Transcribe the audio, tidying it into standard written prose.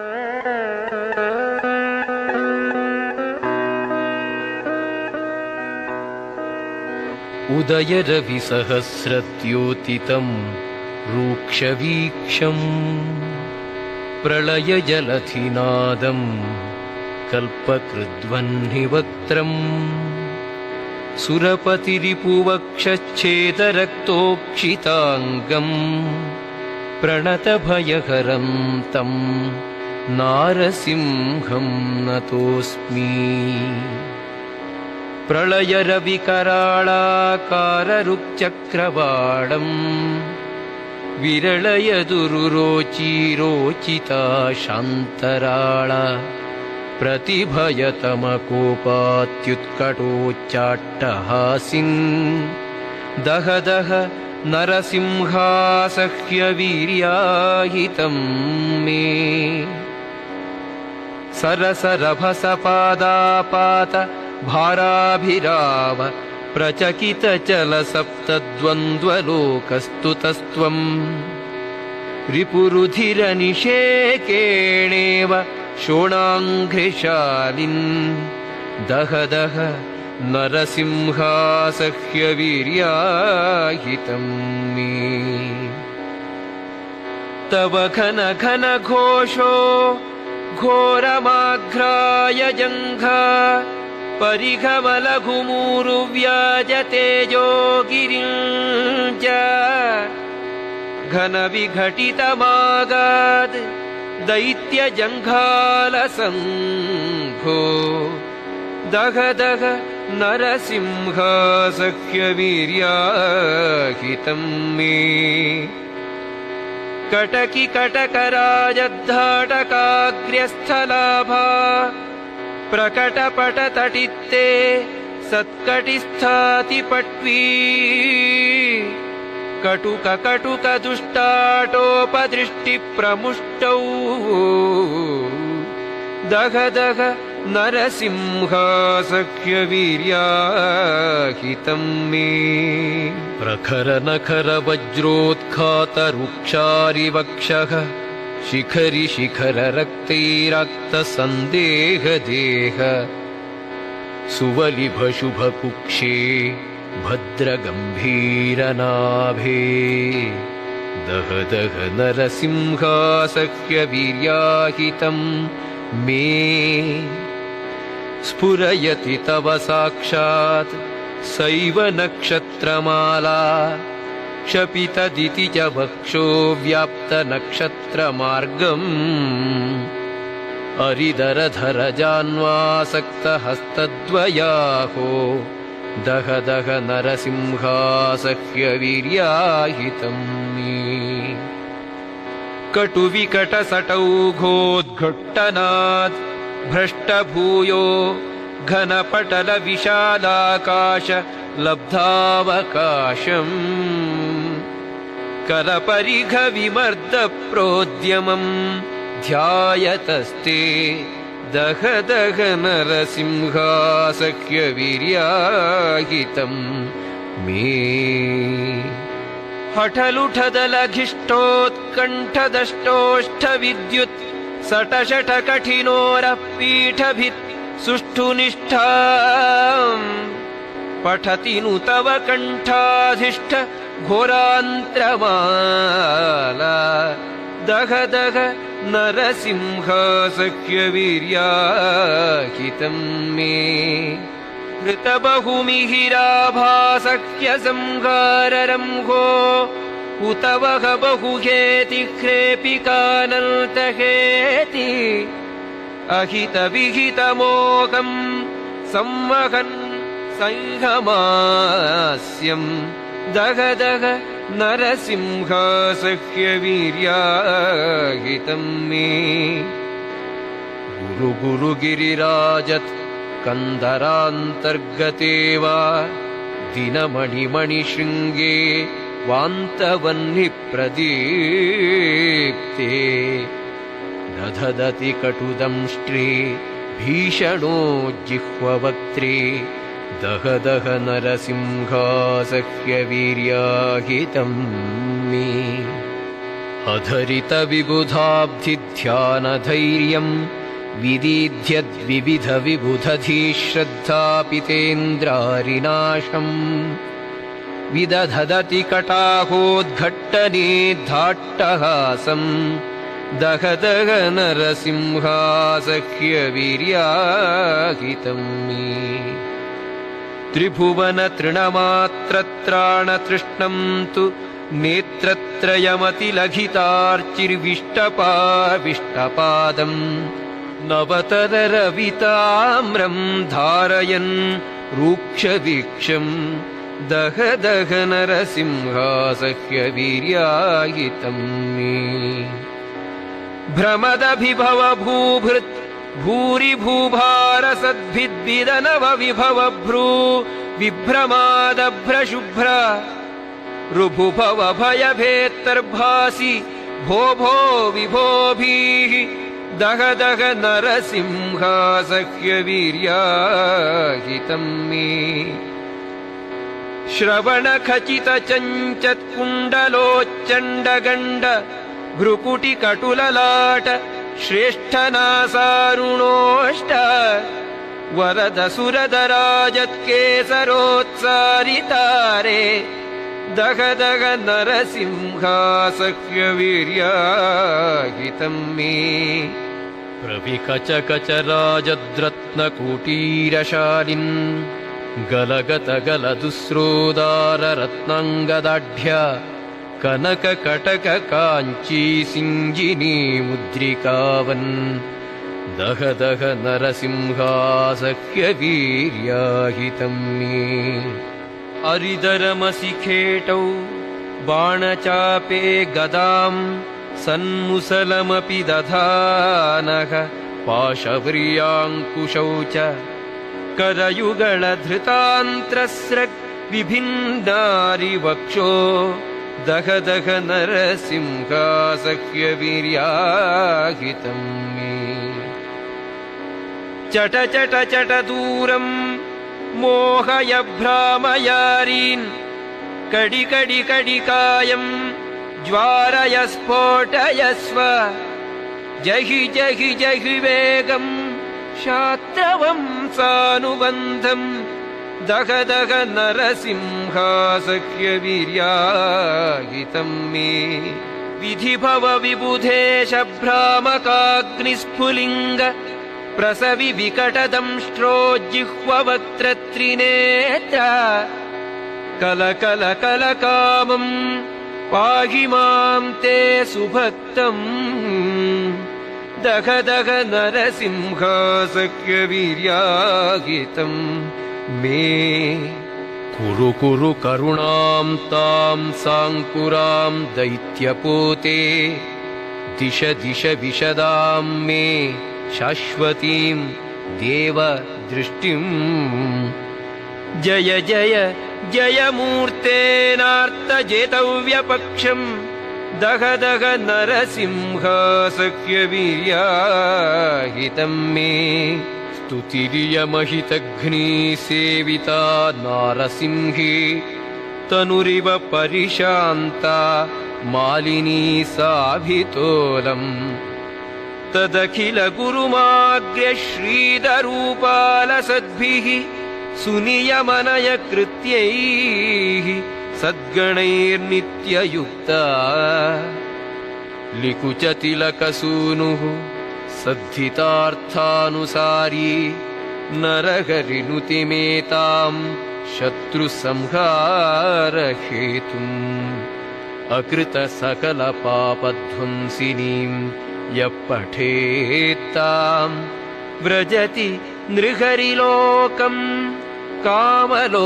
उदयरविसहस्रद्योतितं रूक्षवीक्षम् प्रलयजलधिनादं कल्पकृद्वह्निवक्त्रम् सुरपतिरिपुवक्षच्छेदरक्तोक्षिताङ्गम् प्रणतभयहरं तं नारसिंहं नतोऽस्मि। प्रलयरविकराळाकाररुक्चक्रवाळम् विरळयदुरुरोचिरोचिता शान्तराळा प्रतिभयतमकोपात्युत्कटोच्चाट्टहासिन् दह दह नरसिंहासह्यवीर्याहितं मे। सरसरभसपादापात भाराभिराव प्रचकितचलसप्तद्वन्द्वलोकस्तुतस्त्वम् रिपुरुधिरनिषेकेणेव शोणाङ्घ्रिशालिन् दह दह नरसिंहासह्यवीर्याहितं मे। तव घन घन घोषो घोरमाघ्राय जङ्घा परिघमलघुमूरुव्याजतेजो गिरिञ्च घनविघटितमागाद् दैत्यजङ्घालसङ्घो दह दह नरसिंहासह्यवीर्याहितं मे। कटकि कटकराजद्धाटकाग्र्यस्थलाभा प्रकटपटतटित्ते सत्कटिस्थातिपट्वी कटुककटुकदुष्टाटोपदृष्टिप्रमुष्टौ दह दह नरसिंहासह्यवीर्याहितं मे। प्रखरनखरवज्रोत्खातरुक्षारिवक्षः शिखरि शिखररक्तैरक्तसन्देहदेह सुवलिभशुभकुक्षे भद्रगम्भीरनाभे दह दह नरसिंहासह्यवीर्याहितं मे। स्फुरयति तव साक्षात् सैव नक्षत्रमाला क्षपितदिति च वक्षो व्याप्तनक्षत्रमार्गम् अरिदरधरजान्वासक्तहस्तद्वयाहो दह दह नरसिंहासह्यवीर्याहितं मे। कटुविकटसटौघोद्घट्टनात् भ्रष्टभूयो घनपटलविशालाकाश लब्धावकाशम् करपरिघविमर्दप्रोद्यमम् ध्यायतस्ते दह दह नरसिंहासह्यवीर्याहितं मे। हठलुठदलघिष्टोत्कण्ठदष्टोष्ठविद्युत् सटशटकठिनोरः पीठभित् सुष्ठुनिष्ठाम् पठति नु तव कण्ठाधिष्ठ घोरान्त्रमाला दह दह नरसिंहासह्यवीर्याहितं मे। कृतबहुमिहिराभासह्यसंहाररम्भो उत वह बहुहेतिह्रेपिकानन्तहेति अहितविहितमोहं संवहन् संहमास्यं दह दह नरसिंहासह्यवीर्याहितं मे। गुरु गुरु गिरिराजत् कन्दरान्तर्गते वा दिनमणिमणिशृङ्गे वान्तवह्निप्रदीप्ते दधदति कटुदंष्ट्रे भीषणो जिह्ववक्त्रे दह दह नरसिंहासह्यवीर्याहितं मे। अधरितविबुधाब्धिध्यानधैर्यम् विदीध्यद्विविधविबुधधीश्रद्धापितेन्द्रारिनाशम् विदधदति कटाहोद्घट्टनेद्धाट्टहासम् दहदह नरसिंहासह्यवीर्याहितम् मे त्रिभुवनतृणमात्रत्राणतृष्णम् तु नेत्रत्रयमतिलघितार्चिर्विष्टपाविष्टपादम् नवतररविताम्रम् धारयन् रूक्षवीक्षम् दहदह नरसिंहासह्यवीर्याहितम् मे भ्रमदभिभव भूभृत् भूरि भूभारसद्भिद्विदनव विभव भ्रू विभ्रमादभ्रशुभ्र ऋभुभव भयभेत्तर्भासि भो भो विभोभिः दहदह नरसिंहासह्यवीर्याहितम् मे श्रवणखचितचञ्चत्कुण्डलोच्चण्डगण्ड भ्रुकुटिकटुललाट श्रेष्ठनासारुणोष्ट वरदसुरदराजत्केसरोत्सारितारे दहदह नरसिंहासह्यवीर्याहितम् मे प्रविकचकचराजद्रत्नकुटीरशालिन् गलगतगलदुस्रोदाररत्नाङ्गदाढ्य कनककटककाञ्ची सिञ्जिनी मुद्रिकावन् दहदह नरसिंहासह्यवीर्याहितम् मे अरिदरमसिखेटौ बाणचापे गदाम् सन्मुसलमपि दधानः पाशव्रियाङ्कुशौ च करयुगलधृतान्त्रस्रग् विभिन्नारिवक्षो दहदह नरसिंहासह्यवीर्याहितम् मे चट चट चट दूरम् मोहय भ्रामयारीन् कडि कडि कडिकायम् ज्वारय स्फोटयस्व जहि जहि जहि वेगम् शात्रवंसानुबन्धम् दहदह नरसिंहासह्यवीर्याहितम् मे विधिभव विबुधेश भ्रामकाग्निस्फुलिङ्ग प्रसवि विकटदंष्ट्रोज्जिह्ववक्त्रत्रिनेत्र कलकलकलकामम् पाहि माम् ते सुभक्तम् दहदह नरसिंहासह्यवीर्याहितम् मे कुरु कुरु करुणाम् ताम् साङ्कुराम् दैत्यपोते दिश दिश विशदाम् मे शाश्वतीम् देव दृष्टिम् जय जय जय मूर्तेनार्तजेतव्यपक्षम् दहदह नरसिंहासह्यवीर्याहितम् मे स्तुतिरियमहितघ्नीसेविता नारसिंहे तनुरिव परिशान्ता मालिनी साभितोलम् तदखिल गुरुमाग्र्य श्रीदरूपालसद्भिः सुनियमनय कृत्यैः सद्गणैर्नित्ययुक्ता लिकुचतिलकसूनुः सद्धितार्थानुसारी नरहरिनुतिमेताम् शत्रुसंहारहेतुम् अकृतसकलपापध्वंसिनीम् यः पठेत्ताम् व्रजति नृहरिलोकम् कामलोभाद्यसक्तः